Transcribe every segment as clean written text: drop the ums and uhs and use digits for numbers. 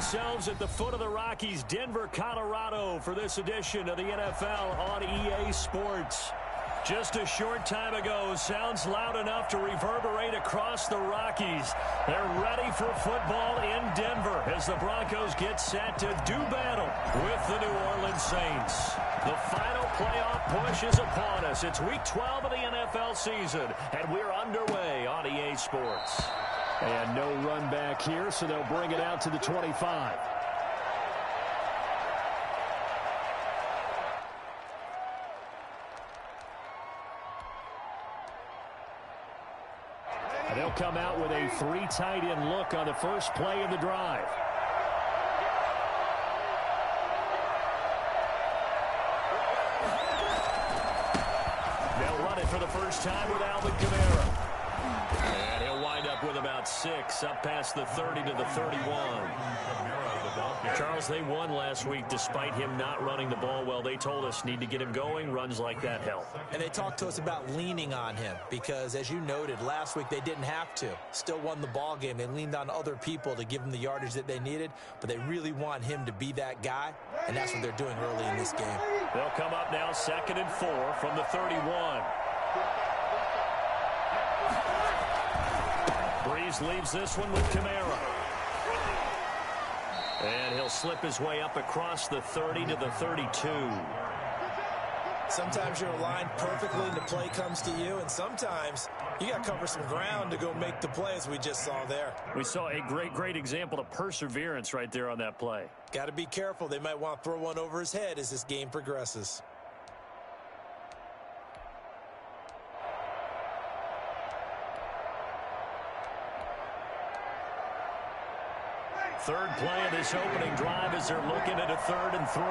ourselves at the foot of the Rockies, Denver, Colorado, for this edition of the NFL on EA Sports. Just a short time ago, sounds loud enough to reverberate across the Rockies. They're ready for football in Denver as the Broncos get set to do battle with the New Orleans Saints. The final playoff push is upon us. It's Week 12 of the NFL season, and we're underway on EA Sports. And no run back here, so they'll bring it out to the 25. They'll come out with a 3 tight end look on the first play of the drive. They'll run it for the first time with Alvin Kamara. And he'll wind up with about 6, up past the 30 to the 31. Charles, they won last week despite him not running the ball well. They told us need to get him going. Runs like that help. And they talked to us about leaning on him because, as you noted, last week they didn't have to. Still won the ball game. They leaned on other people to give them the yardage that they needed, but they really want him to be that guy, and that's what they're doing early in this game. They'll come up now 2nd and 4 from the 31. Breeze leaves this one with Kamara. And he'll slip his way up across the 30 to the 32. Sometimes you're aligned perfectly and the play comes to you, and sometimes you got to cover some ground to go make the play, as we just saw there. We saw a great example of perseverance right there on that play. Got to be careful. They might want to throw one over his head as this game progresses. Third play of this opening drive as they're looking at a 3rd and 3.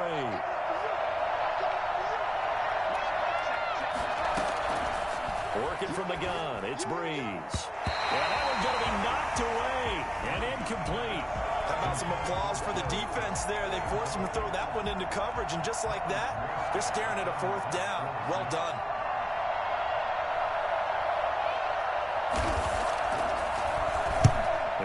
Working from the gun, it's Breeze. And that one's going to be knocked away and incomplete. How about some applause for the defense there? They forced him to throw that one into coverage, and just like that, they're staring at a 4th down. Well done.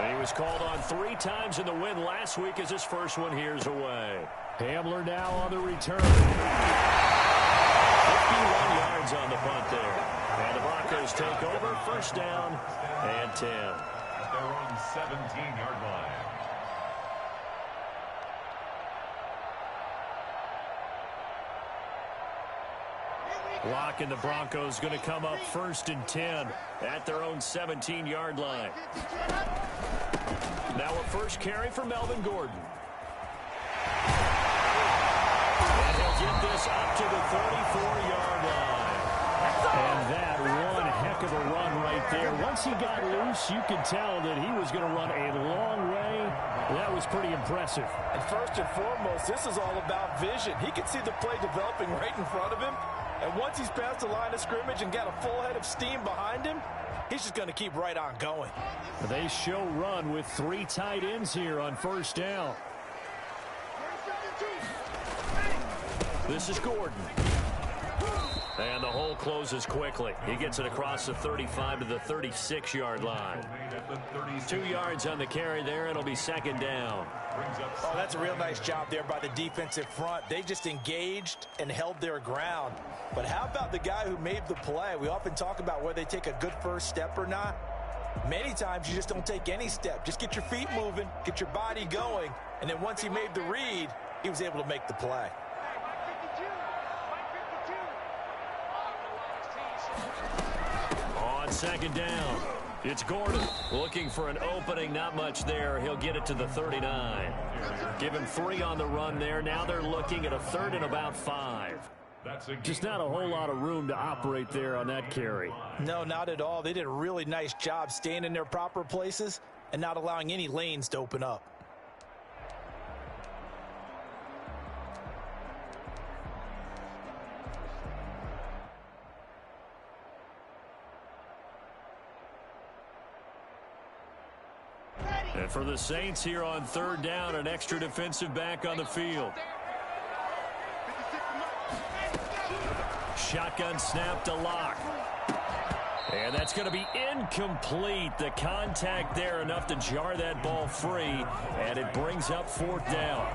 He was called on 3 times in the win last week as his first one here's away. Hamler now on the return. 51 yards on the punt there. And the Broncos take over, 1st down and 10. At their own 17-yard line. Block and the Broncos going to come up 1st and 10 at their own 17-yard line. Now a first carry for Melvin Gordon. And he'll get this up to the 34-yard line. And that one heck of a run right there. Once he got loose, you could tell that he was going to run a long way. That was pretty impressive. And first and foremost, this is all about vision. He can see the play developing right in front of him. And once he's past the line of scrimmage and got a full head of steam behind him, he's just going to keep right on going. They show run with 3 tight ends here on 1st down. This is Gordon. And the hole closes quickly. He gets it across the 35 to the 36-yard line. 2 yards on the carry there. It'll be 2nd down. Oh, that's a real nice job there by the defensive front. They just engaged and held their ground. But how about the guy who made the play? We often talk about whether they take a good first step or not. Many times you just don't take any step. Just get your feet moving, get your body going, and then once he made the read, he was able to make the play. On 2nd down, it's Gordon looking for an opening. Not much there. He'll get it to the 39. Give him 3 on the run there. Now they're looking at a 3rd and about 5. Just not a whole lot of room to operate there on that carry. No, not at all. They did a really nice job staying in their proper places and not allowing any lanes to open up. And for the Saints here on 3rd down, an extra defensive back on the field. Shotgun snap to Lock. And that's going to be incomplete. The contact there enough to jar that ball free, and it brings up 4th down.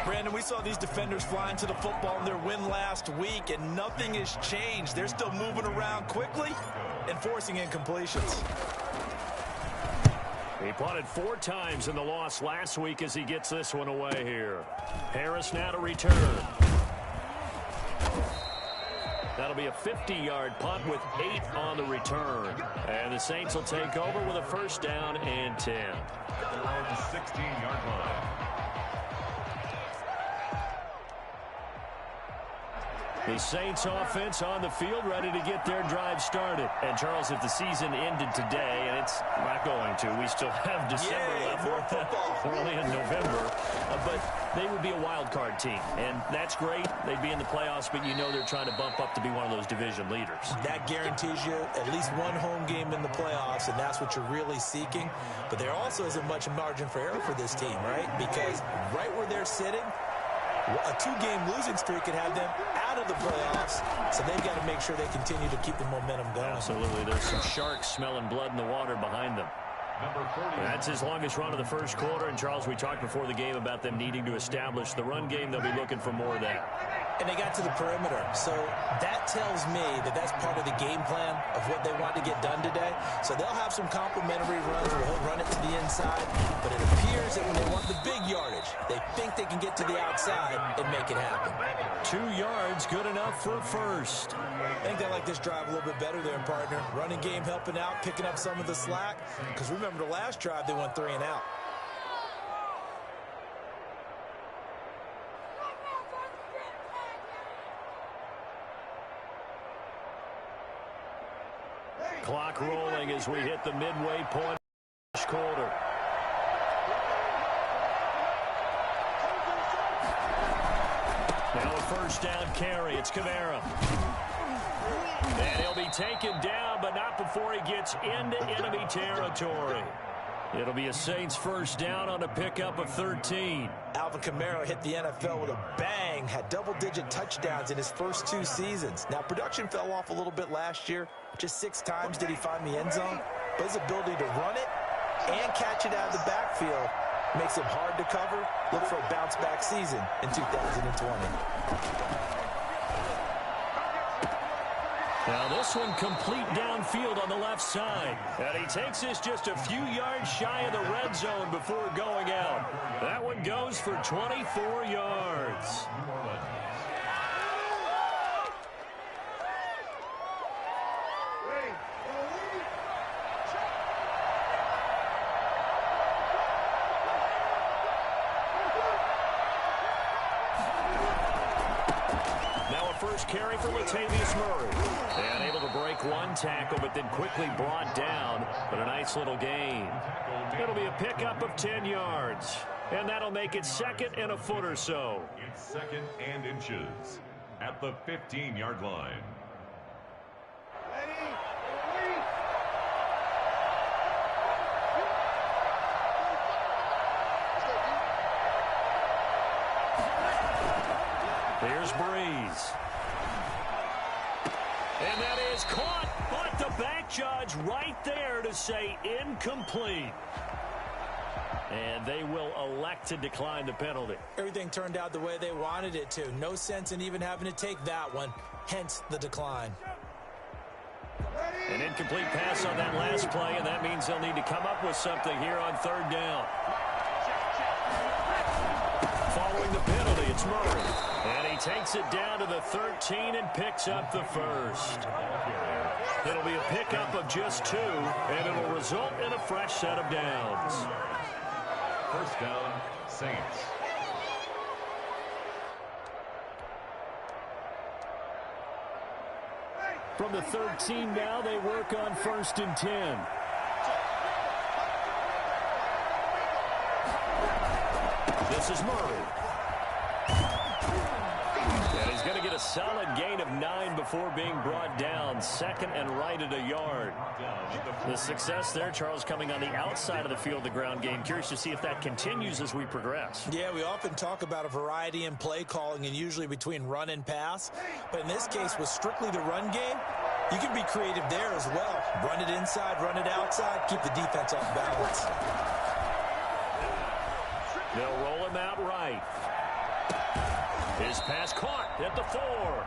Brandon, we saw these defenders flying to the football in their win last week, and nothing has changed. They're still moving around quickly and forcing incompletions. He punted 4 times in the loss last week as he gets this one away here. Harris now to return. That'll be a 50-yard punt with 8 on the return. And the Saints will take over with a 1st down and 10. They're on the 16-yard line. The Saints offense on the field ready to get their drive started. And Charles, if the season ended today, and it's not going to, we still have December left. We're only in November. But they would be a wild card team. And that's great. They'd be in the playoffs, but you know they're trying to bump up to be one of those division leaders. That guarantees you at least one home game in the playoffs, and that's what you're really seeking. But there also isn't much margin for error for this team, right? Because right where they're sitting, a 2-game losing streak could have them out of the playoffs, so they've got to make sure they continue to keep the momentum going. Absolutely. There's some sharks smelling blood in the water behind them. That's his longest run of the first quarter. And, Charles, we talked before the game about them needing to establish the run game. They'll be looking for more of that. And they got to the perimeter. So that tells me that that's part of the game plan of what they want to get done today. So they'll have some complimentary runs where he'll run it to the inside. But it appears that when they want the big yardage, they think they can get to the outside and make it happen. 2 yards, good enough for 1st. I think they like this drive a little bit better there, partner. Running game helping out, picking up some of the slack. Because remember the last drive, they went 3 and out. Clock rolling as we hit the midway point of the quarter. Now a 1st down carry. It's Kamara. And he'll be taken down, but not before he gets into enemy territory. It'll be a Saints 1st down on a pickup of 13. Alvin Kamara hit the NFL with a bang, had double-digit touchdowns in his first 2 seasons. Now, production fell off a little bit last year. Just 6 times did he find the end zone. But his ability to run it and catch it out of the backfield makes him hard to cover. Look for a bounce-back season in 2020. Now this one complete downfield on the left side. And he takes this just a few yards shy of the red zone before going out. That one goes for 24 yards. Now a first carry for Latavius Murray. And able to break one tackle, but then quickly brought down. But a nice little gain. It'll be a pickup of 10 yards. And that'll make it 2nd and a foot or so. It's 2nd and inches at the 15-yard line. Here's Breeze. And that is caught, but the back judge right there to say incomplete. And they will elect to decline the penalty. Everything turned out the way they wanted it to. No sense in even having to take that one, hence the decline. An incomplete pass on that last play, and that means they'll need to come up with something here on 3rd down. Following the penalty, it's Murray. And he takes it down to the 13 and picks up the 1st. It'll be a pickup of just 2, and it'll result in a fresh set of downs. 1st down, Saints. From the 13 now, they work on 1st and 10. This is Murray. And he's going to get a solid gain of 9 before being brought down. 2nd and right at a yard. The success there, Charles, coming on the outside of the field, the ground game. Curious to see if that continues as we progress. Yeah, we often talk about a variety in play calling and usually between run and pass. But in this case, with strictly the run game, You can be creative there as well. Run it inside, run it outside, keep the defense off balance. They'll roll him out right. His pass caught at the 4.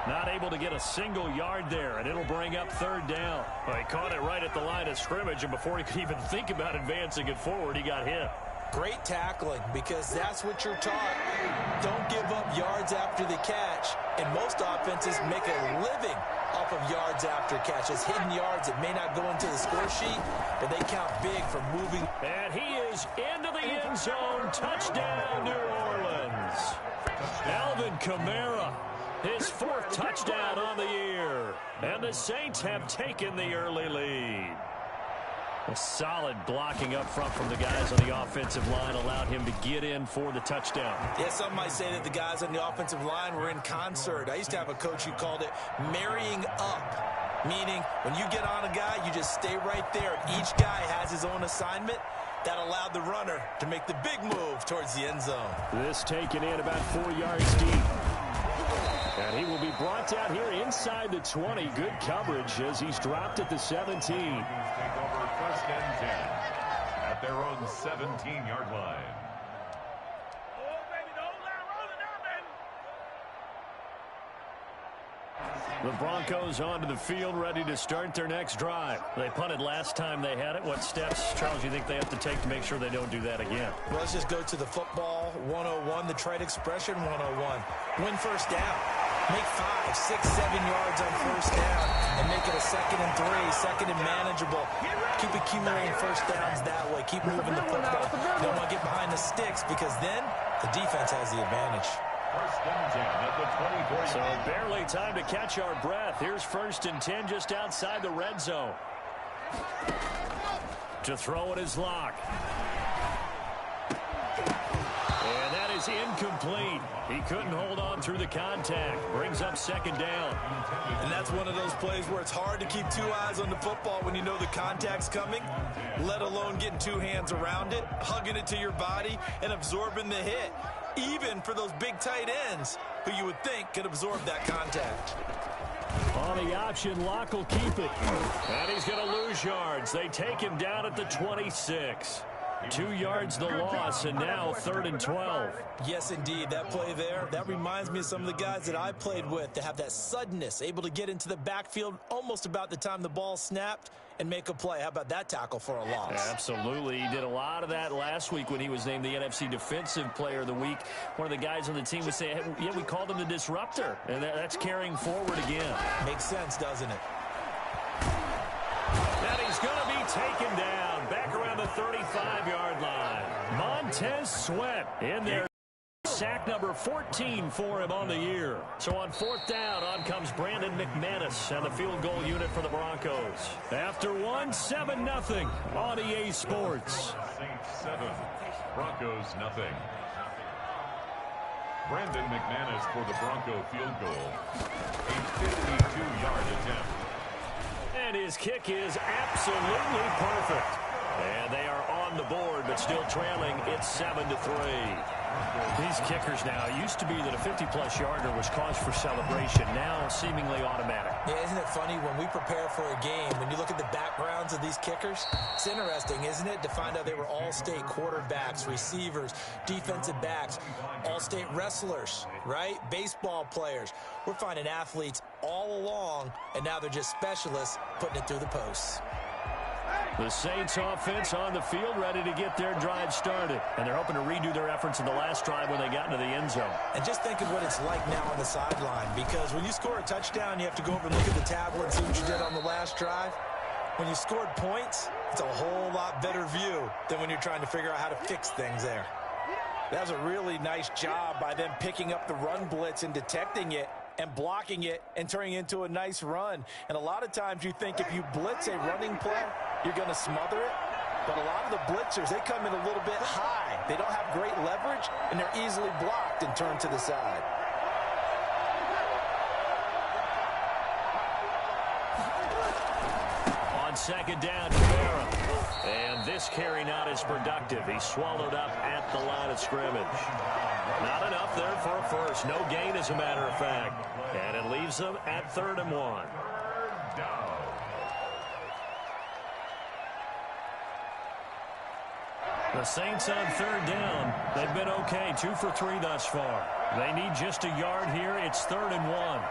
Not able to get a single yard there, and it'll bring up 3rd down. Well, he caught it right at the line of scrimmage, and before he could even think about advancing it forward, he got hit. Great tackling, because that's what you're taught. Don't give up yards after the catch, and most offenses make a living off of yards after catches. Hidden yards that may not go into the score sheet, but they count big for moving. And he is into the end zone. Touchdown, New Orleans. Alvin Kamara, his 4th touchdown on the year. And the Saints have taken the early lead. A solid blocking up front from the guys on the offensive line allowed him to get in for the touchdown. Yeah, some might say that the guys on the offensive line were in concert. I used to have a coach who called it marrying up, meaning when you get on a guy, you just stay right there. Each guy has his own assignment. That allowed the runner to make the big move towards the end zone. This taken in about 4 yards deep. And he will be brought down here inside the 20. Good coverage as he's dropped at the 17. Take over 1st and 10 at their own 17-yard line. The Broncos onto the field, ready to start their next drive. They punted last time they had it. What steps, Charles, you think they have to take to make sure they don't do that again? Well, let's just go to the football 101, the trade expression 101. Win 1st down. Make 5, 6, 7 yards on 1st down and make it a 2nd and 3, 2nd and manageable. Keep accumulating 1st downs that way. Keep moving the football. You don't want to get behind the sticks because then the defense has the advantage. 1st and 10 at the 24. So barely time to catch our breath. Here's 1st and 10 just outside the red zone. To throw it is Locke. And that is incomplete. He couldn't hold on through the contact. Brings up 2nd down. And that's one of those plays where it's hard to keep 2 eyes on the football when you know the contact's coming, let alone getting 2 hands around it, hugging it to your body, and absorbing the hit. Even for those big tight ends who you would think could absorb that contact. On the option, Locke will keep it. And he's going to lose yards. They take him down at the 26. 2 yards the loss, and now 3rd and 12. Yes, indeed. That play there, that reminds me of some of the guys that I played with that have that suddenness, able to get into the backfield almost about the time the ball snapped and make a play. How about that tackle for a loss? Absolutely. He did a lot of that last week when he was named the NFC Defensive Player of the Week. One of the guys on the team would say, hey, yeah, we called him the disruptor, and that's carrying forward again. Makes sense, doesn't it? And he's going to be taken down back around the 35-yard line. Montez Sweat in there. Sack number 14 for him on the year. So on 4th down, on comes Brandon McManus and the field goal unit for the Broncos. After 1, 7-0 on EA Sports. Saints 7, Broncos nothing. Brandon McManus for the Bronco field goal. A 52-yard attempt. And his kick is absolutely perfect. And they are on the board, but still trailing. It's 7-3. These kickers now, it used to be that a 50-plus yarder was cause for celebration. Now seemingly automatic. Yeah, isn't it funny when we prepare for a game, when you look at the backgrounds of these kickers, it's interesting, isn't it, to find out they were all-state quarterbacks, receivers, defensive backs, all-state wrestlers, right? Baseball players. We're finding athletes all along, and now they're just specialists putting it through the posts. The Saints offense on the field ready to get their drive started. And they're hoping to redo their efforts in the last drive when they got into the end zone. And just think of what it's like now on the sideline. Because when you score a touchdown, you have to go over and look at the tablet and see what you did on the last drive. When you scored points, it's a whole lot better view than when you're trying to figure out how to fix things there. That was a really nice job by them picking up the run blitz and detecting it and blocking it and turning it into a nice run. And a lot of times you think if you blitz a running play, you're going to smother it. But a lot of the blitzers, they come in a little bit high. They don't have great leverage, and they're easily blocked and turned to the side. On 2nd down, Kamara. And this carry not as productive. He swallowed up at the line of scrimmage. Not enough there for a first. No gain, as a matter of fact. And it leaves them at 3rd and 1. down. The Saints on third down. They've been okay, 2 for 3 thus far. They need just a yard here. It's 3rd and 1.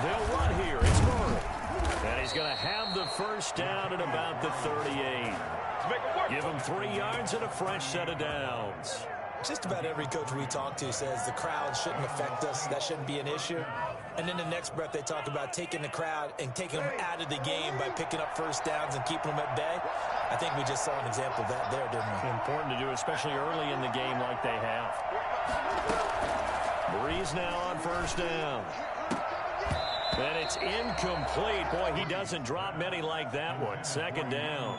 They'll run here. It's Murray. And he's going to have the first down at about the 38. Give him 3 yards and a fresh set of downs. Just about every coach we talk to says the crowd shouldn't affect us. That shouldn't be an issue. And then the next breath they talk about taking the crowd and taking them out of the game by picking up first downs and keeping them at bay. I think we just saw an example of that there, didn't we? Important to do, especially early in the game like they have. Breeze now on first down. And it's incomplete. Boy, he doesn't drop many like that one. 2nd down.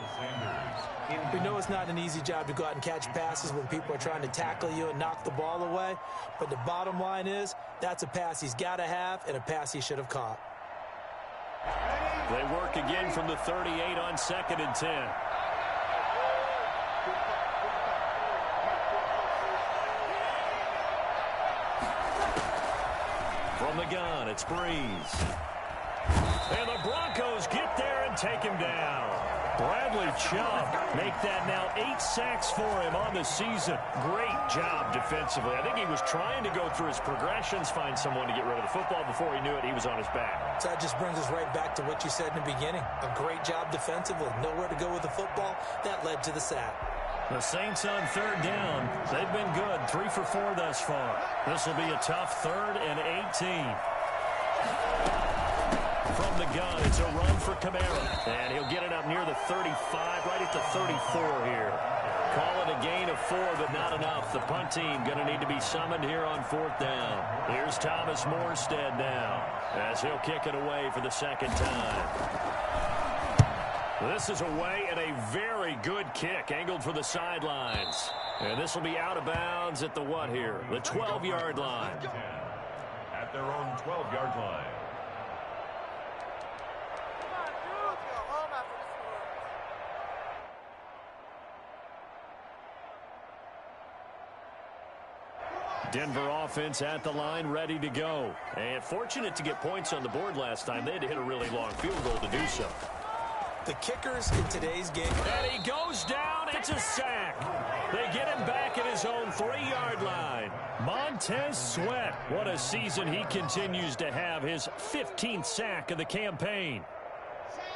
We know it's not an easy job to go out and catch passes when people are trying to tackle you and knock the ball away. But the bottom line is that's a pass he's got to have and a pass he should have caught. They work again from the 38 on 2nd and 10. From the gun, it's Breeze. And the Broncos get there and take him down. Bradley Chubb make that now 8 sacks for him on the season. Great job defensively. I think he was trying to go through his progressions, find someone to get rid of the football. Before he knew it, he was on his back. So that just brings us right back to what you said in the beginning. A great job defensively. Nowhere to go with the football. That led to the sack. The Saints on third down. They've been good. 3 for 4 thus far. This will be a tough 3rd and 18. From the gun, it's a run for Kamara. And he'll get it up near the 35, right at the 34 here. Call it a gain of 4, but not enough. The punt team going to need to be summoned here on 4th down. Here's Thomas Morstead now, as he'll kick it away for the 2nd time. This is away and a very good kick, angled for the sidelines. And this will be out of bounds at the what here? The 12-yard line. At their own 12-yard line. Denver offense at the line, ready to go. And fortunate to get points on the board last time. They had to hit a really long field goal to do so. The kickers in today's game. And he goes down. It's a sack. They get him back at his own 3-yard line. Montez Sweat. What a season he continues to have. His 15th sack of the campaign.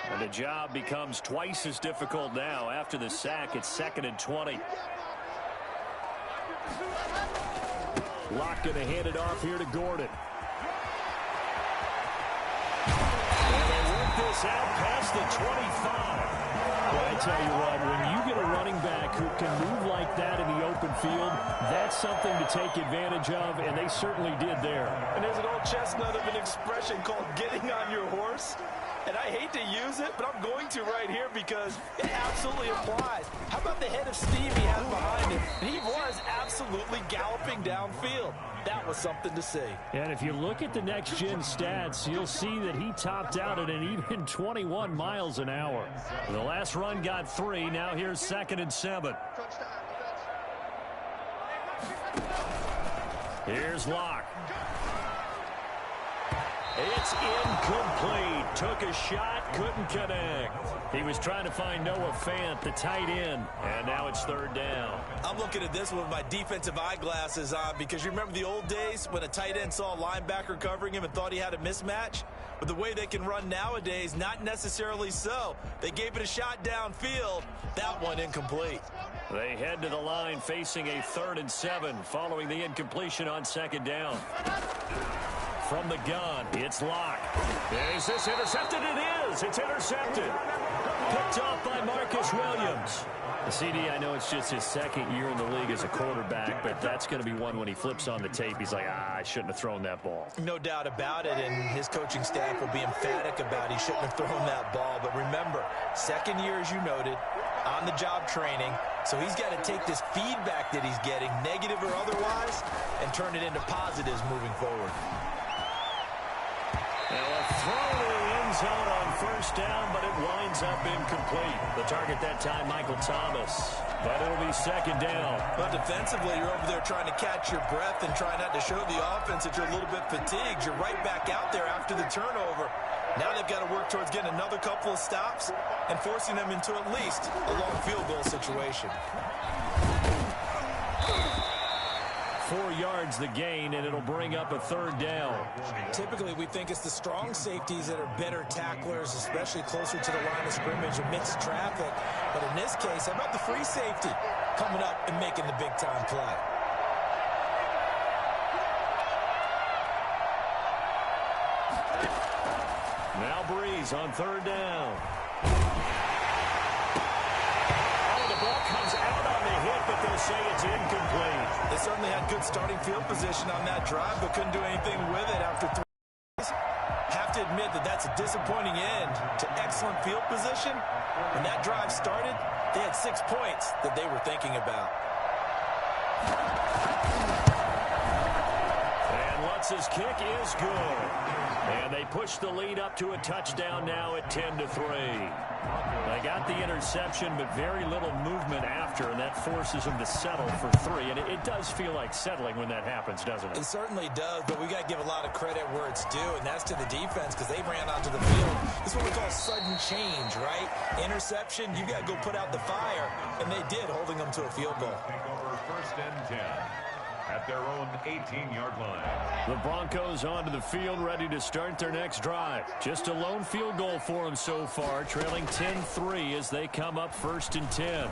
And the job becomes twice as difficult now. After the sack, it's 2nd and 20. Locke going to hand it off here to Gordon. And they work this out past the 25. Well, I tell you what, when you get a running back who can move like that in the open field, that's something to take advantage of, and they certainly did there. And there's an old chestnut of an expression called getting on your horse. And I hate to use it, but I'm going to right here because it absolutely applies. How about the head of steam he has behind him? And he was absolutely galloping downfield. That was something to see. And if you look at the next-gen stats, you'll see that he topped out at an even 21 miles an hour. The last run got 3. Now here's 2nd and 7. Here's Locke. It's incomplete. Took a shot, couldn't connect. He was trying to find Noah Fant, the tight end, and now it's 3rd down. I'm looking at this with my defensive eyeglasses on because you remember the old days when a tight end saw a linebacker covering him and thought he had a mismatch? But the way they can run nowadays, not necessarily so. They gave it a shot downfield. That one incomplete. They head to the line facing a 3rd and 7 following the incompletion on 2nd down. From the gun, it's Locke. Is this intercepted? It is. It's intercepted. Picked off by Marcus Williams. The CD, I know it's just his 2nd year in the league as a quarterback, but that's going to be one when he flips on the tape. He's like, I shouldn't have thrown that ball. No doubt about it, and his coaching staff will be emphatic about he shouldn't have thrown that ball. But remember, 2nd year, as you noted, on-the-job training. So he's got to take this feedback that he's getting, negative or otherwise, and turn it into positives moving forward. And a throw to the end zone on first down, but it winds up incomplete. The target that time, Michael Thomas. But it'll be second down. But defensively, you're over there trying to catch your breath and try not to show the offense that you're a little bit fatigued. You're right back out there after the turnover. Now they've got to work towards getting another couple of stops and forcing them into at least a long field goal situation. 4 yards the gain, and it'll bring up a third down. Typically, we think it's the strong safeties that are better tacklers, especially closer to the line of scrimmage amidst traffic. But in this case, how about the free safety coming up and making the big-time play? Now Breeze on third down. The ball comes out on the hit, but they'll say it's incomplete. They certainly had good starting field position on that drive, but couldn't do anything with it after 3 days. Have to admit that that's a disappointing end to excellent field position. When that drive started, they had 6 points that they were thinking about. And Lutz's kick is good. And they push the lead up to a touchdown now at 10-3. They got the interception, but very little movement after, and that forces them to settle for 3. And it does feel like settling when that happens, doesn't it? It certainly does, but we got to give a lot of credit where it's due, and that's to the defense because they ran onto the field. This is what we call sudden change, right? Interception, you got to go put out the fire, and they did, holding them to a field goal. Take over first and 10 at their own 18-yard line. The Broncos onto the field, ready to start their next drive. Just a lone field goal for them so far, trailing 10-3 as they come up first and 10. And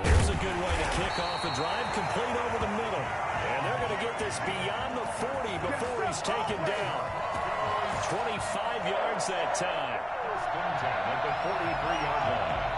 here's a good way to kick off a drive, complete over the middle. And they're going to get this beyond the 40 before he's taken down. 25 yards that time. First and 10 at the 43-yard line.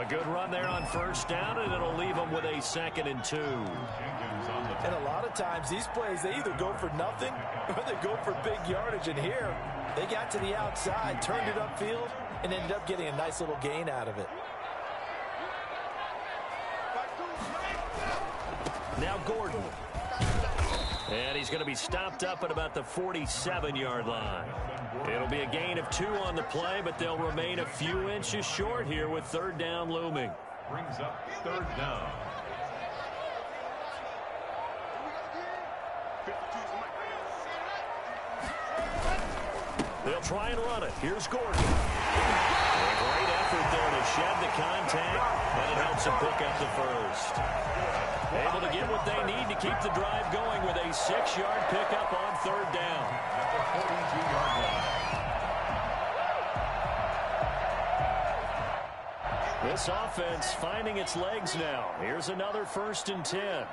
Good run there on first down, and it'll leave them with a 2nd and 2. And a lot of times, these plays, they either go for nothing or they go for big yardage. And here, they got to the outside, turned it upfield, and ended up getting a nice little gain out of it. Now Gordon. And he's going to be stopped up at about the 47-yard line. It'll be a gain of 2 on the play, but they'll remain a few inches short here with third down looming. Brings up third down. They'll try and run it. Here's Gordon. A great effort there to shed the contact, and it helps him pick up the first. Able to get what they need to keep the drive going with a 6-yard pickup on third down. At the 42-yard line. This offense finding its legs now. Here's another first and 10.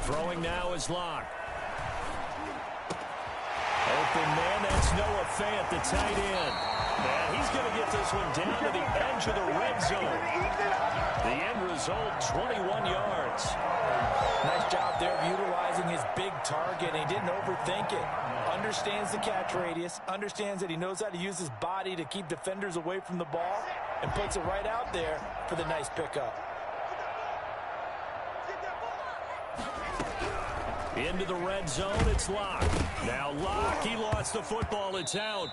Throwing now is Locke. Open man, that's Noah Fant, the tight end. And he's going to get this one down to the edge of the red zone. The end result, 21 yards. Nice job there of utilizing his big target. He didn't overthink it. Understands the catch radius, understands that he knows how to use his body to keep defenders away from the ball, and puts it right out there for the nice pickup. Into the red zone, it's Locke. Now Locke, he lost the football, it's out.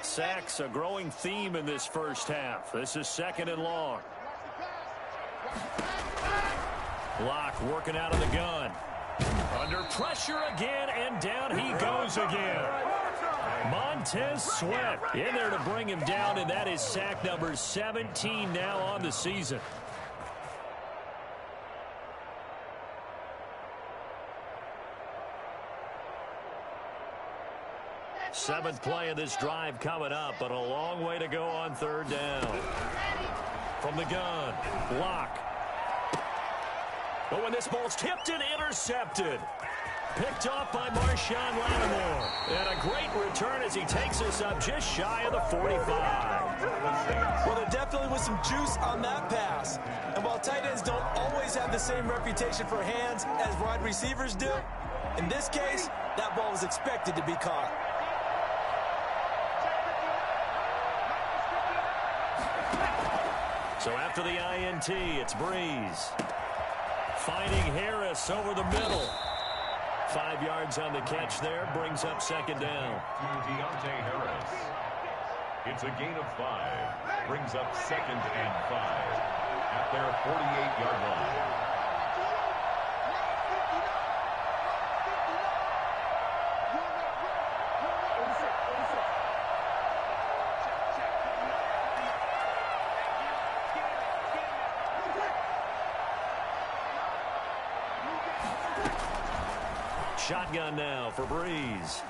Sacks, a growing theme in this first half. This is 2nd and long. Locke working out of the gun. Under pressure again, and down he goes again. Montez Sweat in there to bring him down, and that is sack number 17 now on the season. Seventh play of this drive coming up, but a long way to go on third down. From the gun, Locke. But when this ball's tipped and intercepted. Picked off by Marshawn Lattimore. And a great return as he takes us up just shy of the 45. Well, there definitely was some juice on that pass. And while tight ends don't always have the same reputation for hands as wide receivers do, in this case, that ball was expected to be caught. So after the INT, it's Breeze. Finding Harris over the middle. 5 yards on the catch there, brings up second down. To Deontay Harris. It's a gain of 5. Brings up 2nd and 5 at their 48-yard line. Shotgun now for Breeze.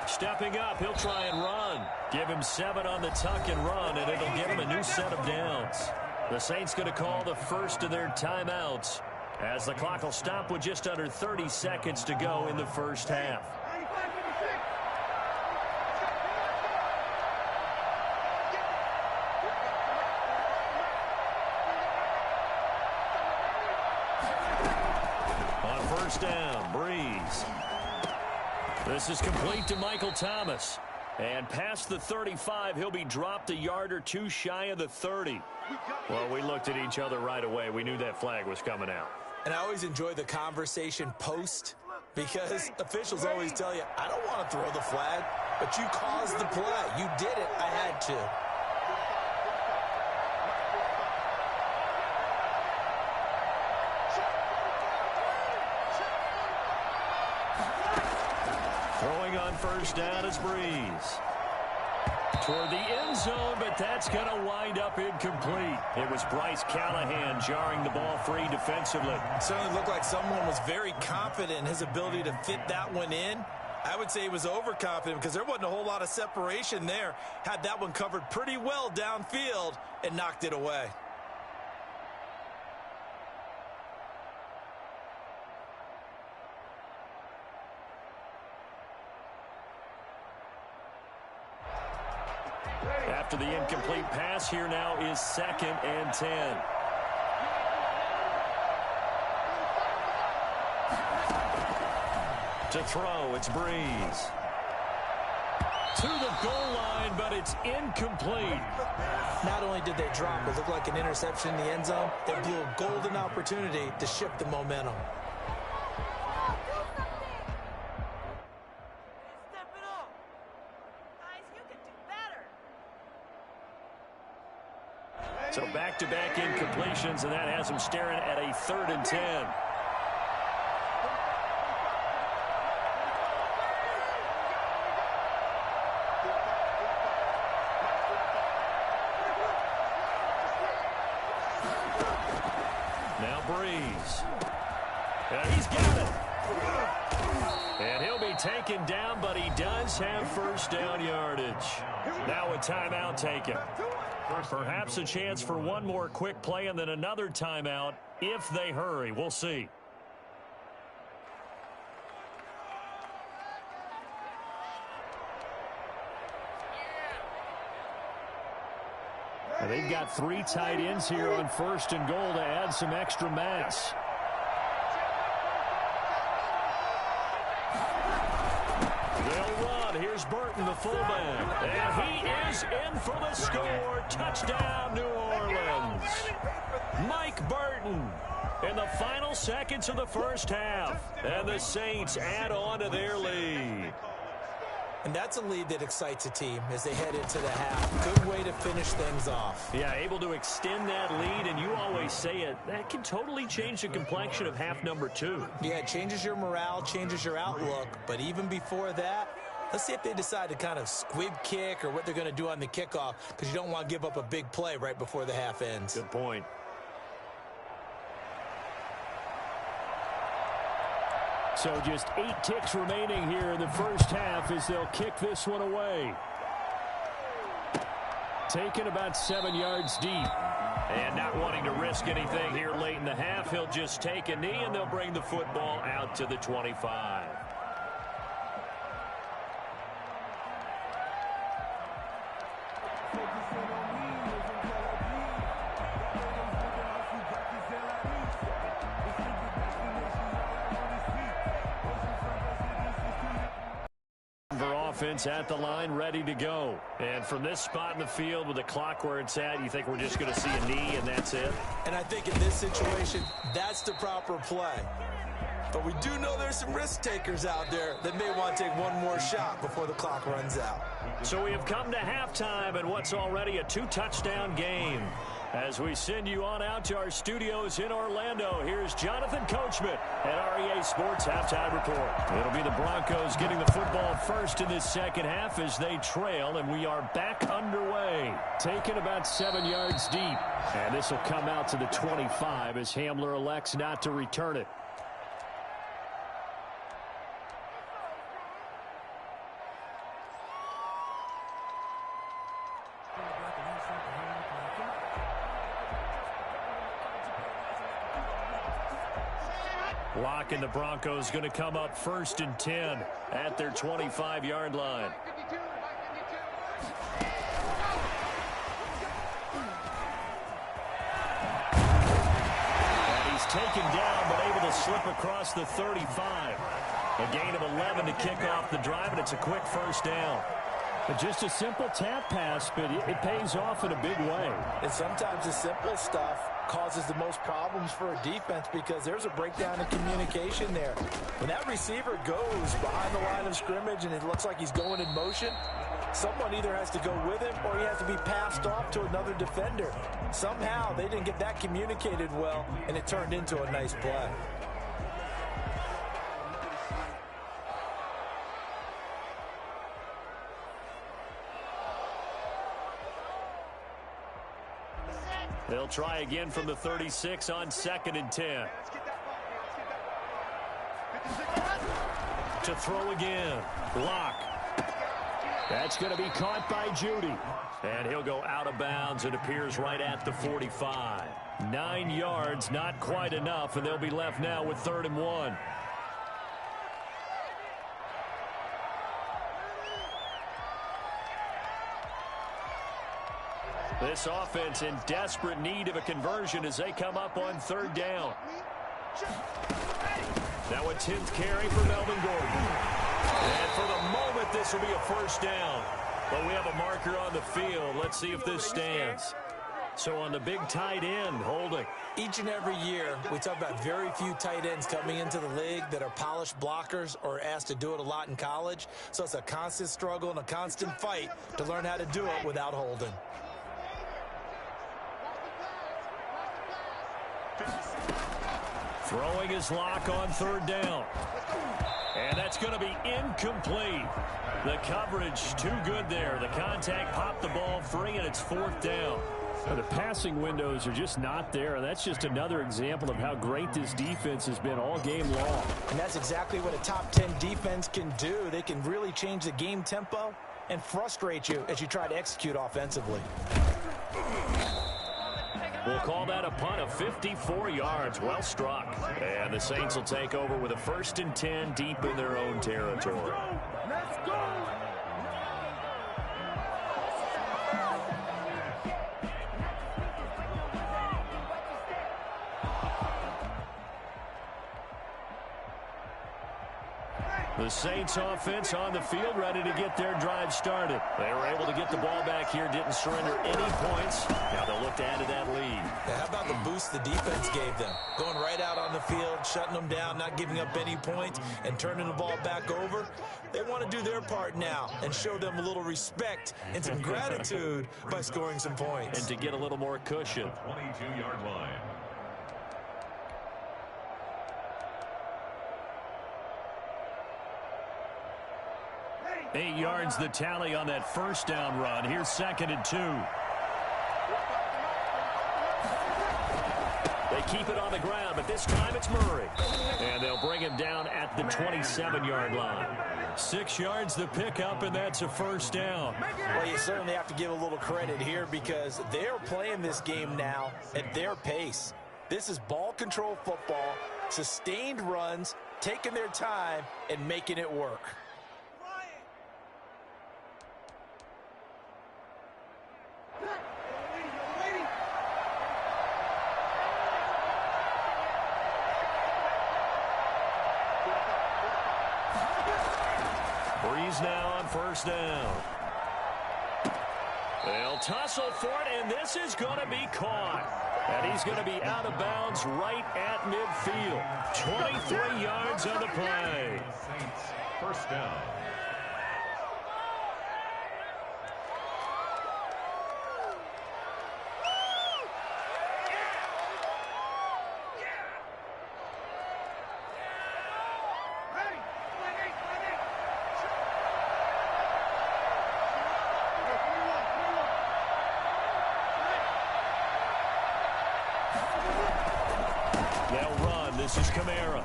Stepping up, he'll try and run. Give him 7 on the tuck and run, and it'll give him a new set of downs. The Saints going to call the first of their timeouts as the clock will stop with just under 30 seconds to go in the first half. On first down, Breeze. This is complete to Michael Thomas. And past the 35, he'll be dropped a yard or two shy of the 30. Well, we looked at each other right away. We knew that flag was coming out. And I always enjoy the conversation post because officials always tell you, I don't want to throw the flag, but you caused the play. You did it. I had to. Throwing on first down is Breeze. Toward the end zone, but that's going to wind up incomplete. It was Bryce Callahan jarring the ball free defensively. It certainly looked like someone was very confident in his ability to fit that one in. I would say he was overconfident because there wasn't a whole lot of separation there. Had that one covered pretty well downfield and knocked it away. After the incomplete pass, here now is 2nd and 10. To throw, it's Breeze. To the goal line, but it's incomplete. Not only did they drop it looked like an interception in the end zone, they blew a golden opportunity to shift the momentum. So back-to-back incompletions, and that has him staring at a 3rd and 10. Now Breeze. And he's got it. And he'll be taken down, but he does have first down yardage. Now a timeout taken. Perhaps a chance for one more quick play and then another timeout if they hurry. We'll see. And they've got 3 tight ends here on 1st and goal to add some extra mass. They'll run. Here's Burton, the fullback. And he is in for the score. Touchdown, New Orleans. Mike Burton in the final seconds of the first half. And the Saints add on to their lead. And that's a lead that excites a team as they head into the half. Good way to finish things off. Yeah, able to extend that lead, and you always say it, that can totally change the complexion of half number 2. Yeah, it changes your morale, changes your outlook. But even before that, let's see if they decide to kind of squib kick or what they're going to do on the kickoff, because you don't want to give up a big play right before the half ends. Good point. So just 8 ticks remaining here in the first half as they'll kick this one away. Taken about 7 yards deep. And not wanting to risk anything here late in the half, he'll just take a knee, and they'll bring the football out to the 25. Offense at the line, ready to go. And from this spot in the field with the clock where it's at, you think we're just going to see a knee and that's it? And I think in this situation, that's the proper play. But we do know there's some risk takers out there that may want to take one more shot before the clock runs out. So we have come to halftime and what's already a 2-touchdown game. As we send you on out to our studios in Orlando, here's Jonathan Coachman at REA Sports Halftime Report. It'll be the Broncos getting the football first in this second half as they trail, and we are back underway. Taken about 7 yards deep, and this will come out to the 25 as Hamler elects not to return it. Lock and the Broncos going to come up 1st and 10 at their 25-yard line. And he's taken down but able to slip across the 35. A gain of 11 to kick off the drive, and it's a quick first down. But just a simple tap pass, but it pays off in a big way. And sometimes the simple stuff causes the most problems for a defense because there's a breakdown in communication there. When that receiver goes behind the line of scrimmage and it looks like he's going in motion, someone either has to go with him or he has to be passed off to another defender. Somehow they didn't get that communicated well, and it turned into a nice play. They'll try again from the 36 on 2nd and 10. To throw again. Lock. That's going to be caught by Judy. And he'll go out of bounds. It appears right at the 45. 9 yards, not quite enough, and they'll be left now with 3rd and 1. This offense in desperate need of a conversion as they come up on 3rd down. Now a 10th carry for Melvin Gordon. And for the moment, this will be a 1st down. But we have a marker on the field. Let's see if this stands. So on the big tight end, holding. Each and every year, we talk about very few tight ends coming into the league that are polished blockers or asked to do it a lot in college. So it's a constant struggle and a constant fight to learn how to do it without holding. Throwing his lock on 3rd down. And that's going to be incomplete. The coverage too good there. The contact popped the ball free, and it's 4th down. The passing windows are just not there. That's just another example of how great this defense has been all game long. And that's exactly what a top 10 defense can do. They can really change the game tempo and frustrate you as you try to execute offensively. We'll call that a punt of 54 yards. Well struck. And the Saints will take over with a 1st and 10 deep in their own territory. Let's go! The Saints offense on the field ready to get their drive started. They were able to get the ball back here, didn't surrender any points. Now they'll look to add to that lead. Yeah, how about the boost the defense gave them? Going right out on the field, shutting them down, not giving up any points, and turning the ball back over. They want to do their part now and show them a little respect and some gratitude by scoring some points. And to get a little more cushion. 22-yard line. 8 yards the tally on that 1st down run. Here's 2nd and 2. They keep it on the ground, but this time it's Murray. And they'll bring him down at the 27-yard line. 6 yards the pickup, and that's a first down. Well, you certainly have to give a little credit here because they're playing this game now at their pace. This is ball control football, sustained runs, taking their time, and making it work. Breeze now on first down. They'll tussle for it, and this is going to be caught. And he's going to be out of bounds right at midfield. 23 yards on the play. First down. This is Kamara.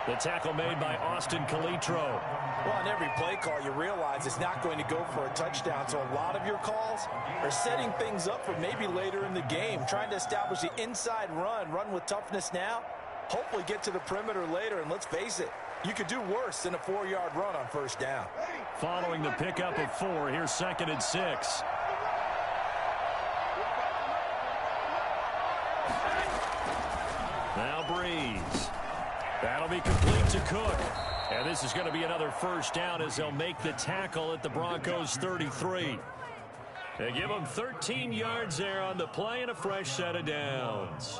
The tackle made by Austin Calitro. Well, on every play call, you realize it's not going to go for a touchdown, so a lot of your calls are setting things up for maybe later in the game, trying to establish the inside run with toughness now, hopefully get to the perimeter later, and let's face it, you could do worse than a 4-yard run on first down. Following the pickup of 4, here's 2nd and 6. Now Breeze. That'll be complete to Cook. And this is going to be another first down as they'll make the tackle at the Broncos 33. They give them 13 yards there on the play and a fresh set of downs.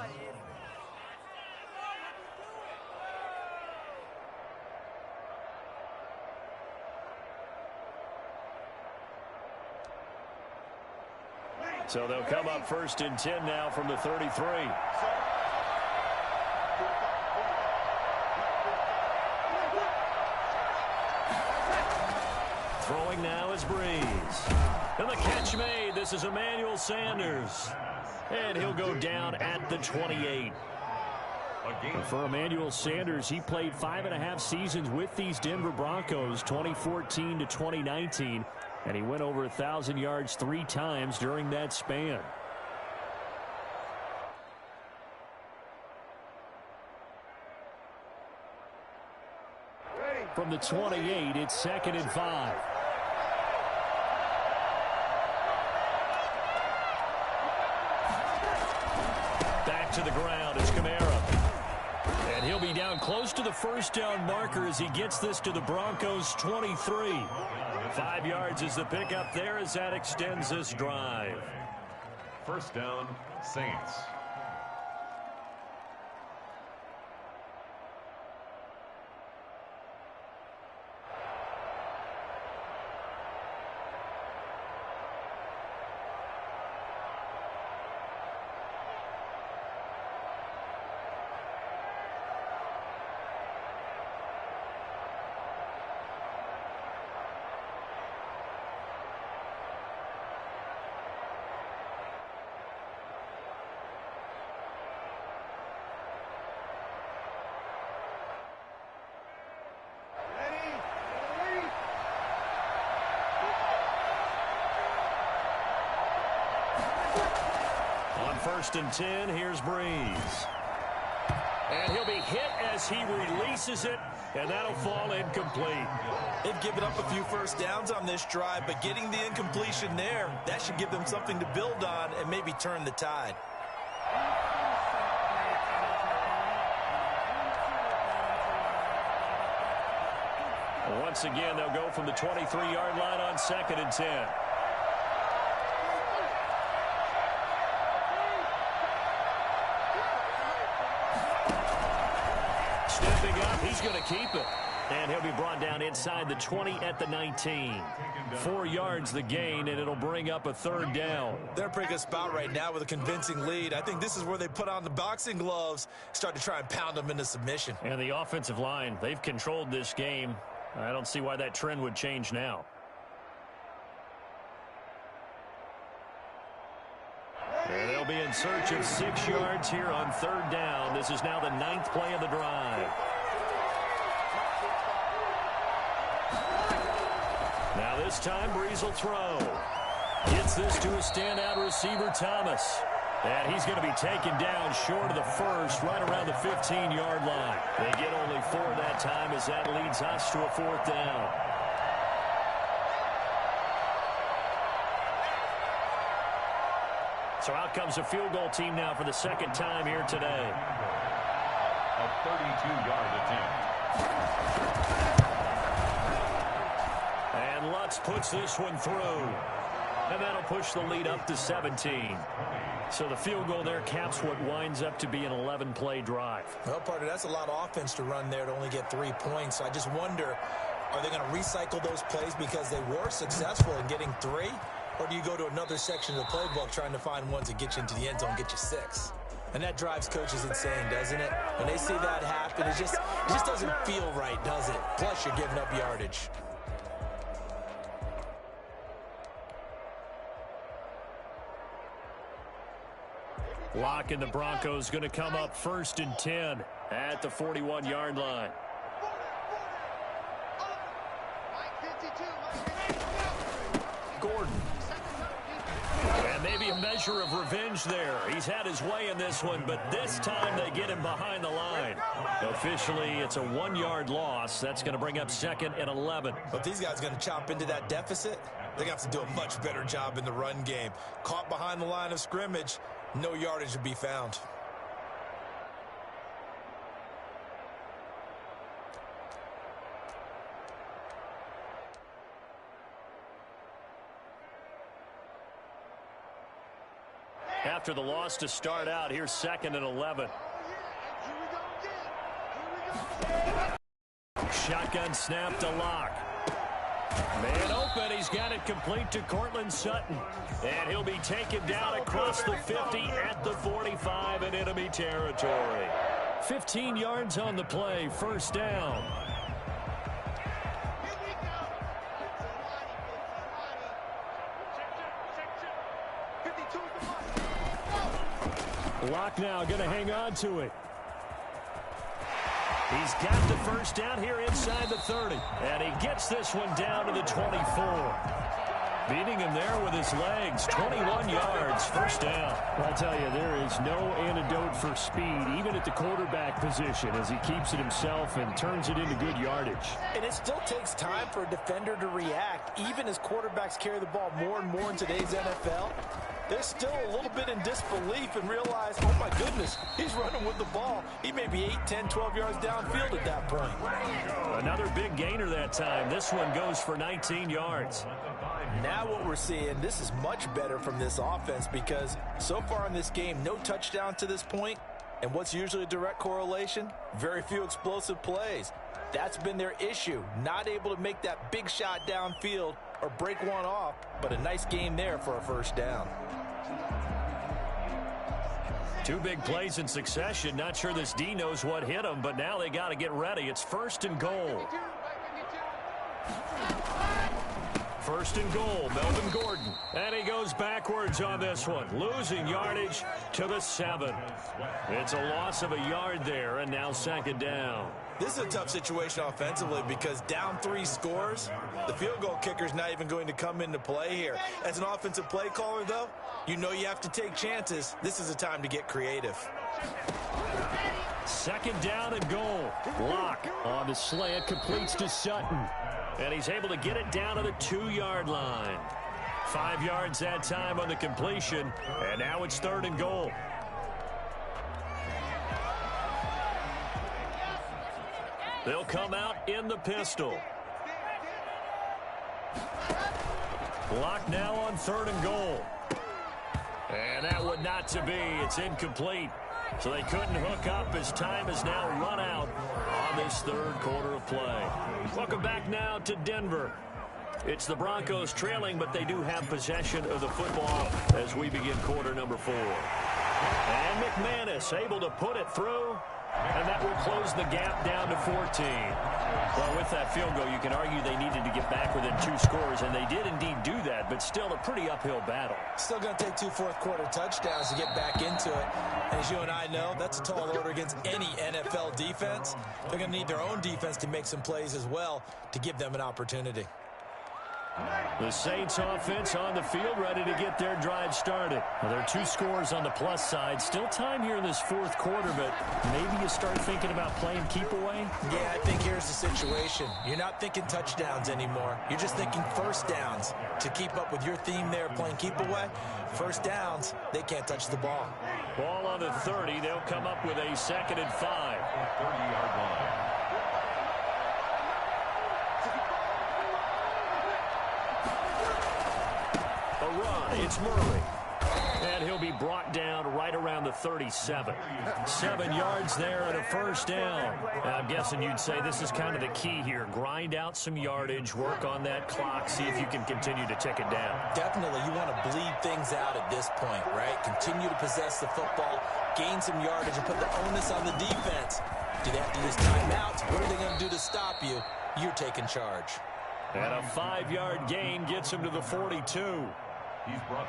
So they'll come up 1st and 10 now from the 33. Throwing now is Breeze. And the catch made. This is Emmanuel Sanders. And he'll go down at the 28. For Emmanuel Sanders, he played 5.5 seasons with these Denver Broncos, 2014 to 2019. And he went over 1,000 yards 3 times during that span. From the 28, it's 2nd and 5. Back to the ground is Kamara. And he'll be down close to the first down marker as he gets this to the Broncos 23. 5 yards is the pickup there as that extends this drive. First down, Saints. On 1st and 10, here's Breeze. And he'll be hit as he releases it, and that'll fall incomplete. They've given up a few first downs on this drive, but getting the incompletion there, that should give them something to build on and maybe turn the tide. Once again, they'll go from the 23-yard line on 2nd and 10. Stepping up, he's going to keep it. And he'll be brought down inside the 20 at the 19. 4 yards the gain, and it'll bring up a 3rd down. They're in a pretty good spot right now with a convincing lead. I think this is where they put on the boxing gloves, start to try and pound them into submission. And the offensive line, they've controlled this game. I don't see why that trend would change now. And they'll They'll be in search of 6 yards here on 3rd down. This is now the 9th play of the drive. Now this time, Breeze will throw. Gets this to a standout receiver, Thomas. And he's going to be taken down short of the first, right around the 15-yard line. They get only 4 that time as that leads us to a 4th down. So out comes a field goal team now for the 2nd time here today. A 32-yard attempt. And Lutz puts this one through. And that'll push the lead up to 17. So the field goal there caps what winds up to be an 11-play drive. Well, partner, that's a lot of offense to run there to only get 3 points. So I just wonder, are they going to recycle those plays because they were successful in getting 3? Or do you go to another section of the playbook trying to find ones that get you into the end zone and get you 6? And that drives coaches insane, doesn't it? When they see that happen, it just doesn't feel right, does it? Plus, you're giving up yardage. Locke and the Broncos going to come up 1st and 10 at the 41-yard line. Gordon. And maybe a measure of revenge there. He's had his way in this one, but this time they get him behind the line. Officially, it's a 1-yard loss. That's going to bring up 2nd and 11. But these guys going to chop into that deficit. They're going to have to do a much better job in the run game. Caught behind the line of scrimmage, no yardage to be found. After the loss to start out, here's 2nd and 11. Shotgun snap to Locke. Man open, he's got it complete to Cortland Sutton. And he'll be taken down across the 50 at the 45 in enemy territory. 15 yards on the play, 1st down. Locke now going to hang on to it. He's got the 1st down here inside the 30. And he gets this one down to the 24. Beating him there with his legs. 21 yards, 1st down. Well, I'll tell you, there is no antidote for speed, even at the quarterback position, as he keeps it himself and turns it into good yardage. And it still takes time for a defender to react, even as quarterbacks carry the ball more and more in today's NFL. They're still a little bit in disbelief and realize, oh my goodness, he's running with the ball. He may be 8, 10, 12 yards downfield at that point. Another big gainer that time. This one goes for 19 yards. Now what we're seeing, this is much better from this offense because so far in this game, no touchdown to this point. And what's usually a direct correlation? Very few explosive plays. That's been their issue. Not able to make that big shot downfield or break one off, but a nice game there for a 1st down. 2 big plays in succession. Not sure this D knows what hit him, but now they got to get ready. It's 1st and goal. 1st and goal, Melvin Gordon. And he goes backwards on this one, losing yardage to the 7. It's a loss of a yard there, and now 2nd down. This is a tough situation offensively because down 3 scores, the field goal kicker's not even going to come into play here. As an offensive play caller, though, you know you have to take chances. This is a time to get creative. 2nd down and goal. Locke on the slant, completes to Sutton. And he's able to get it down to the 2-yard line. 5 yards that time on the completion, and now it's 3rd and goal. They'll come out in the pistol. Locke now on 3rd and goal. And that one not to be. It's incomplete. So they couldn't hook up as time has now run out on this 3rd quarter of play. Welcome back now to Denver. It's the Broncos trailing, but they do have possession of the football as we begin quarter number 4. And McManus able to put it through. And that will close the gap down to 14. Well, with that field goal, you can argue they needed to get back within 2 scores, and they did indeed do that, but still a pretty uphill battle. Still going to take 2 fourth-quarter touchdowns to get back into it. And as you and I know, that's a tall order against any NFL defense. They're going to need their own defense to make some plays as well to give them an opportunity. The Saints offense on the field, ready to get their drive started. Well, there are 2 scores on the plus side. Still time here in this 4th quarter, but maybe you start thinking about playing keep away? Yeah, I think here's the situation. You're not thinking touchdowns anymore. You're just thinking first downs. To keep up with your theme there, playing keep away, first downs, they can't touch the ball. Ball on the 30. They'll come up with a 2nd and 5. 30-yard line. It's Murray. And he'll be brought down right around the 37. 7 yards there and a first down. I'm guessing you'd say this is kind of the key here. Grind out some yardage, work on that clock, see if you can continue to tick it down. Definitely. You want to bleed things out at this point, right? Continue to possess the football, gain some yardage, and put the onus on the defense. Do they have to use timeouts? What are they going to do to stop you? You're taking charge. And a 5-yard gain gets him to the 42.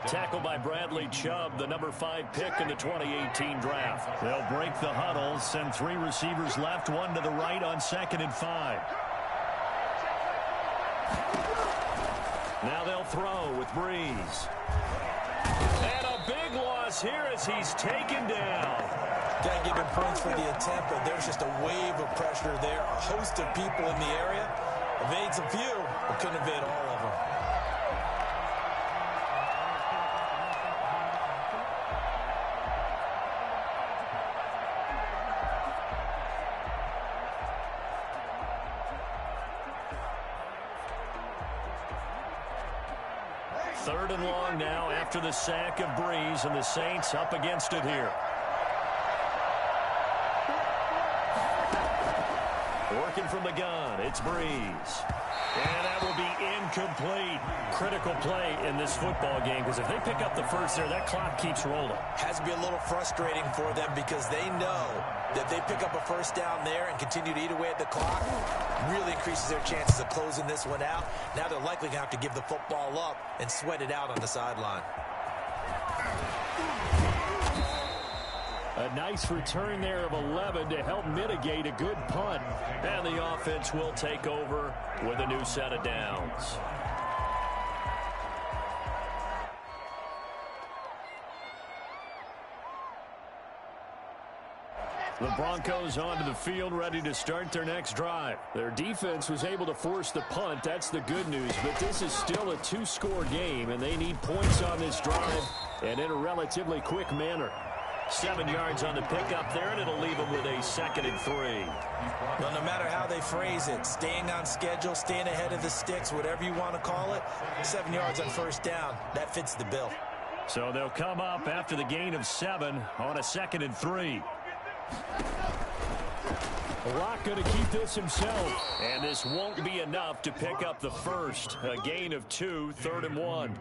Tackled by Bradley Chubb, the number 5 pick in the 2018 draft. They'll break the huddle, send 3 receivers left, 1 to the right on 2nd and 5. Now they'll throw with Breeze. And a big loss here as he's taken down. Got to give him points for the attempt, but there's just a wave of pressure there. A host of people in the area. Evades a few, but couldn't evade all of them. Third and long now after the sack of Breeze, and the Saints up against it here. Working from the gun, it's Breeze. And that will be incomplete. Critical play in this football game, because if they pick up the first there, that clock keeps rolling. Has to be a little frustrating for them because they know that they pick up a first down there and continue to eat away at the clock, really increases their chances of closing this one out. Now they're likely going to have to give the football up and sweat it out on the sideline. A nice return there of 11 to help mitigate a good punt. And the offense will take over with a new set of downs. The Broncos onto the field, ready to start their next drive. Their defense was able to force the punt. That's the good news. But this is still a 2-score game, and they need points on this drive and in a relatively quick manner. 7 yards on the pickup there, and it'll leave them with a 2nd and 3. Well, no matter how they phrase it, staying on schedule, staying ahead of the sticks, whatever you want to call it, 7 yards on first down, that fits the bill. So they'll come up after the gain of 7 on a 2nd and 3. Locke going to keep this himself, and this won't be enough to pick up the first. A gain of 2, 3rd and 1.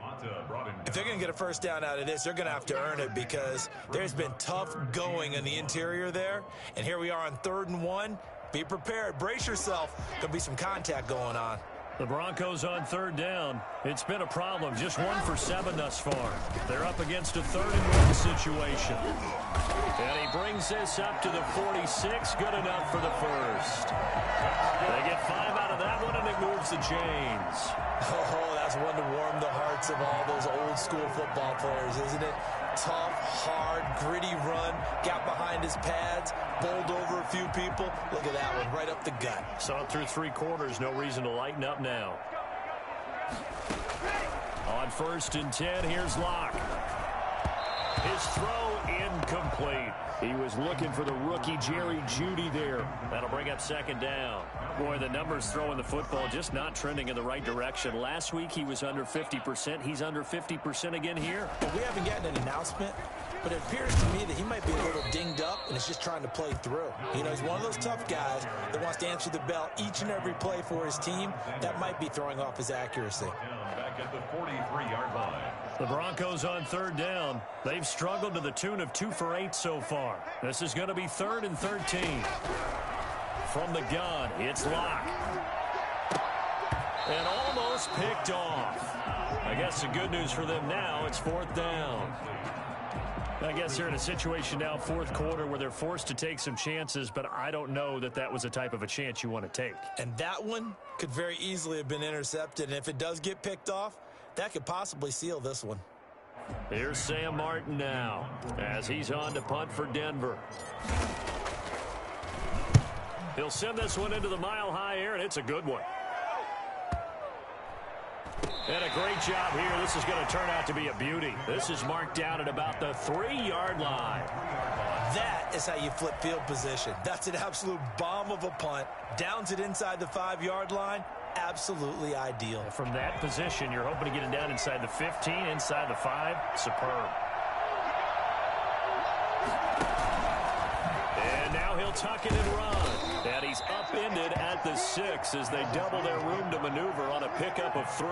If they're going to get a first down out of this, they're going to have to earn it because there's been tough going in the interior there. And here we are on 3rd and 1. Be prepared. Brace yourself. There'll be some contact going on. The Broncos on 3rd down. It's been a problem. Just 1 for 7 thus far. They're up against a 3rd and 1 situation. And he brings this up to the 46. Good enough for the first. They get 5 out of that one, and it moves the chains. Oh, that's one to warm the hearts of all those old school football players, isn't it? Tough, hard, gritty run. Got behind his pads. Bowled over a few people. Look at that one, right up the gut. Saw it through 3 quarters. No reason to lighten up now. On 1st and 10, here's Locke. His throw incomplete. He was looking for the rookie Jerry Jeudy there. That'll bring up 2nd down. Boy, the numbers throwing the football just not trending in the right direction. Last week he was under 50%. He's under 50% again here. Well, we haven't gotten an announcement, but it appears to me that he might be a little dinged up and is just trying to play through. You know, he's one of those tough guys that wants to answer the bell each and every play for his team. That might be throwing off his accuracy. Back at the 43-yard line. The Broncos on third down. They've struggled to the tune of 2 for 8 so far. This is going to be 3rd and 13. From the gun, it's Locke. And almost picked off. I guess the good news for them now, it's 4th down. I guess they're in a situation now, 4th quarter, where they're forced to take some chances, but I don't know that that was the type of a chance you want to take. And that one could very easily have been intercepted, and if it does get picked off, that could possibly seal this one. Here's Sam Martin now, as he's on to punt for Denver. He'll send this one into the mile-high air, and it's a good one. And a great job here. This is going to turn out to be a beauty. This is marked down at about the 3-yard line. That is how you flip field position. That's an absolute bomb of a punt. Downs it inside the 5-yard line. Absolutely ideal. From that position, you're hoping to get it down inside the 15, inside the 5. Superb. And now he'll tuck it and run. And he's upended at the 6 as they double their room to maneuver on a pickup of 3.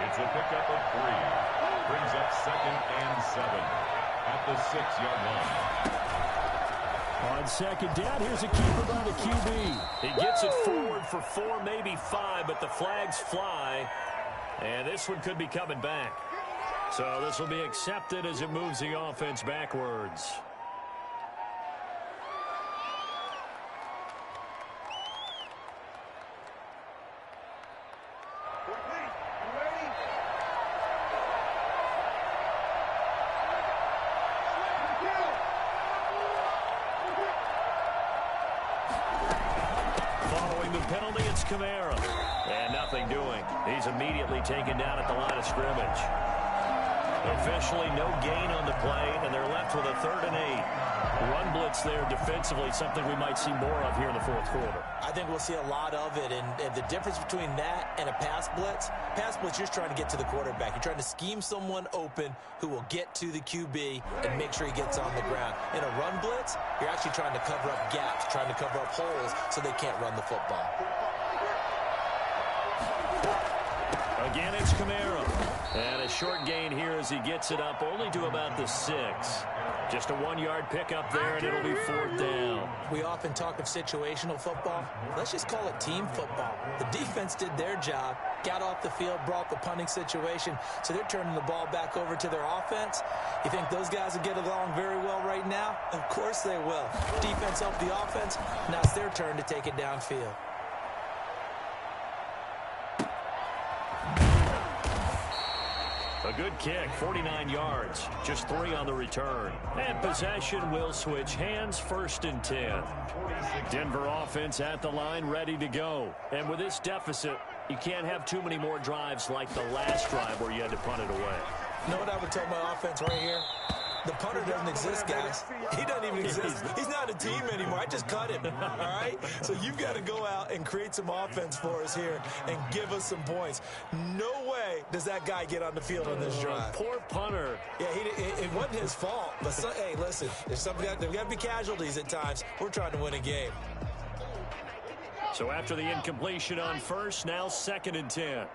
It's a pickup of 3. Brings up 2nd and 7 at the 6-yard line. On second down, here's a keeper by the QB. He gets it forward for 4, maybe 5, but the flags fly. And this one could be coming back. So this will be accepted as it moves the offense backwards. Penalty, it's Kamara. And nothing doing. He's immediately taken down at the line of scrimmage. Officially no gain on the play, and they're left with a 3rd and 8. Run blitz there defensively, something we might see more of here in the 4th quarter. I think we'll see a lot of it, and the difference between that and a pass blitz, you're trying to get to the quarterback. You're trying to scheme someone open who will get to the QB and make sure he gets on the ground. In a run blitz, you're actually trying to cover up gaps, trying to cover up holes so they can't run the football. Again, it's Kamara. And a short gain here as he gets it up only to about the 6. Just a 1-yard pickup there, and it'll be 4th down. We often talk of situational football. Let's just call it team football. The defense did their job, got off the field, brought the punting situation, so they're turning the ball back over to their offense. You think those guys will get along very well right now? Of course they will. Defense helped the offense. Now it's their turn to take it downfield. A good kick, 49 yards, just 3 on the return. And possession will switch hands, 1st and 10. Denver offense at the line, ready to go. And with this deficit, you can't have too many more drives like the last drive where you had to punt it away. You know what I would tell my offense right here? The punter doesn't exist, guys. He doesn't even exist. He's not a team anymore. I just cut him, all right? So you've got to go out and create some offense for us here and give us some points. No way does that guy get on the field on this drive. Poor punter. Yeah, it wasn't his fault. But, hey, listen, there's got to be casualties at times. We're trying to win a game. So after the incompletion on 1st, now 2nd and 10.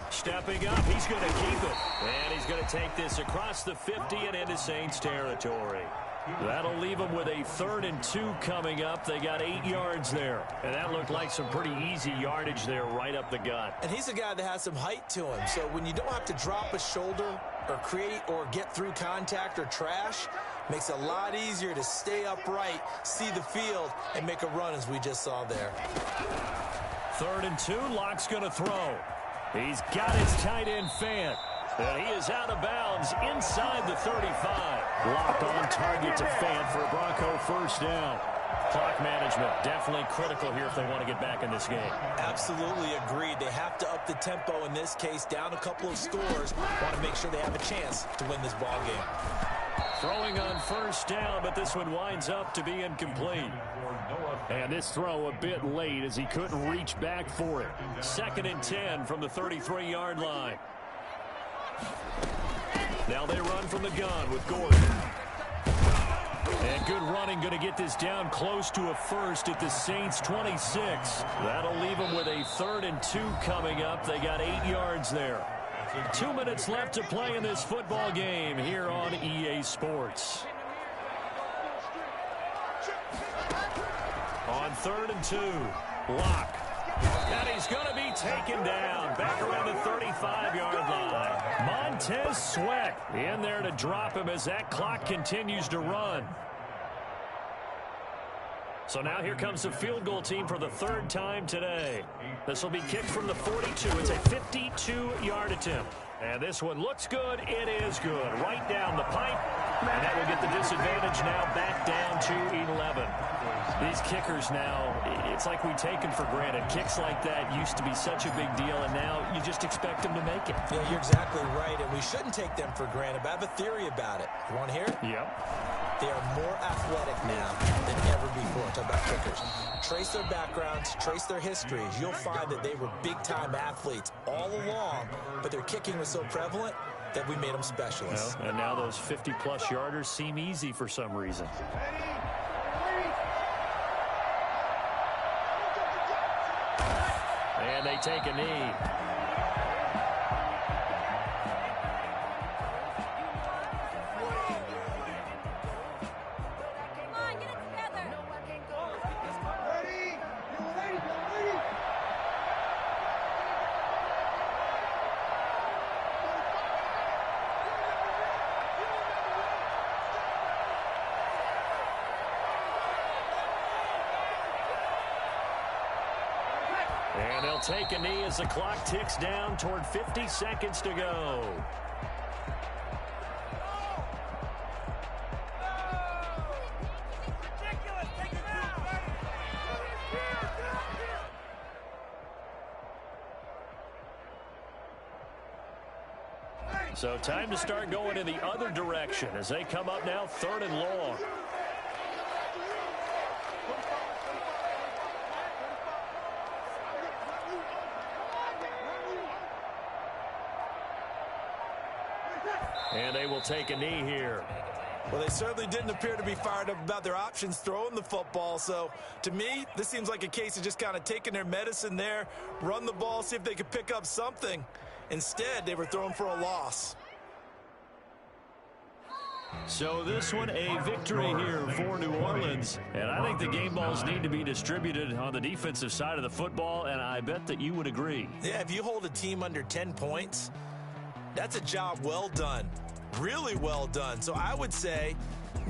Stepping up, he's going to keep it. And he's going to take this across the 50 and into Saints territory. That'll leave them with a 3rd and 2 coming up. They got 8 yards there. And that looked like some pretty easy yardage there right up the gut. And he's a guy that has some height to him. So when you don't have to drop a shoulder or create or get through contact or trash, makes it a lot easier to stay upright, see the field, and make a run as we just saw there. 3rd and 2, Locke's going to throw. He's got his tight end Fant. And he is out of bounds inside the 35. Locked on target to Fant for a Bronco 1st down. Clock management definitely critical here if they want to get back in this game. Absolutely agreed. They have to up the tempo in this case, down a couple of scores. Want to make sure they have a chance to win this ball game. Throwing on 1st down, but this one winds up to be incomplete. And this throw a bit late as he couldn't reach back for it. 2nd and 10 from the 33-yard line. Now they run from the gun with Gordon. And good running, going to get this down close to a first at the Saints 26. That'll leave them with a 3rd and 2 coming up. They got 8 yards there. 2 minutes left to play in this football game here on EA Sports. On 3rd and 2, Locke. And he's going to be taken down back around the 35-yard line. Montez Sweat in there to drop him as that clock continues to run. So now here comes the field goal team for the 3rd time today. This will be kicked from the 42. It's a 52-yard attempt. And this one looks good. It is good. Right down the pipe. And that will get the disadvantage now back down to 11. These kickers now, it's like we take them for granted. Kicks like that used to be such a big deal, and now you just expect them to make it. Yeah, you're exactly right, and we shouldn't take them for granted. But I have a theory about it. You want to hear it? Yep. They are more athletic now than ever before. Talk about kickers. Trace their backgrounds, trace their histories. You'll find that they were big-time athletes all along, but their kicking was so prevalent that we made them specialists. Well, and now those 50-plus yarders seem easy for some reason. And they take a knee. And they'll take a knee as the clock ticks down toward 50 seconds to go. So time to start going in the other direction as they come up now 3rd and long. And they will take a knee here. Well, they certainly didn't appear to be fired up about their options throwing the football. So, to me, this seems like a case of just kind of taking their medicine there, run the ball, see if they could pick up something. Instead, they were throwing for a loss. So this one, a victory here for New Orleans. And I think the game balls need to be distributed on the defensive side of the football, and I bet that you would agree. Yeah, if you hold a team under 10 points, that's a job well done. Really well done. So I would say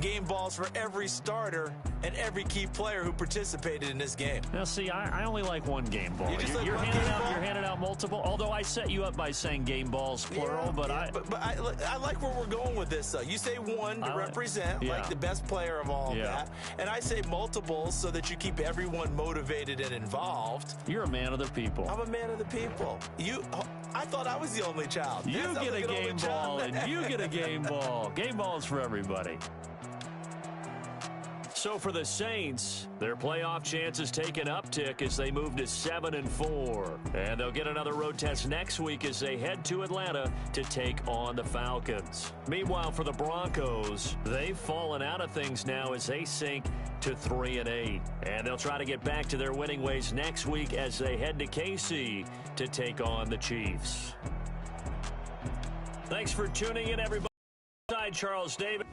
game balls for every starter and every key player who participated in this game. Now, see, I only like one game ball. You're handing out multiple, although I set you up by saying game balls, plural. Yeah, but I like where we're going with this, though. You say one to represent, like the best player of all of that. And I say multiples so that you keep everyone motivated and involved. You're a man of the people. I'm a man of the people. I thought I was the only child. You get a game ball, and you get a game ball. Game balls for everybody. So for the Saints, their playoff chances take an uptick as they move to 7-4. And they'll get another road test next week as they head to Atlanta to take on the Falcons. Meanwhile, for the Broncos, they've fallen out of things now as they sink to 3-8. And they'll try to get back to their winning ways next week as they head to KC to take on the Chiefs. Thanks for tuning in, everybody. Charles Davis.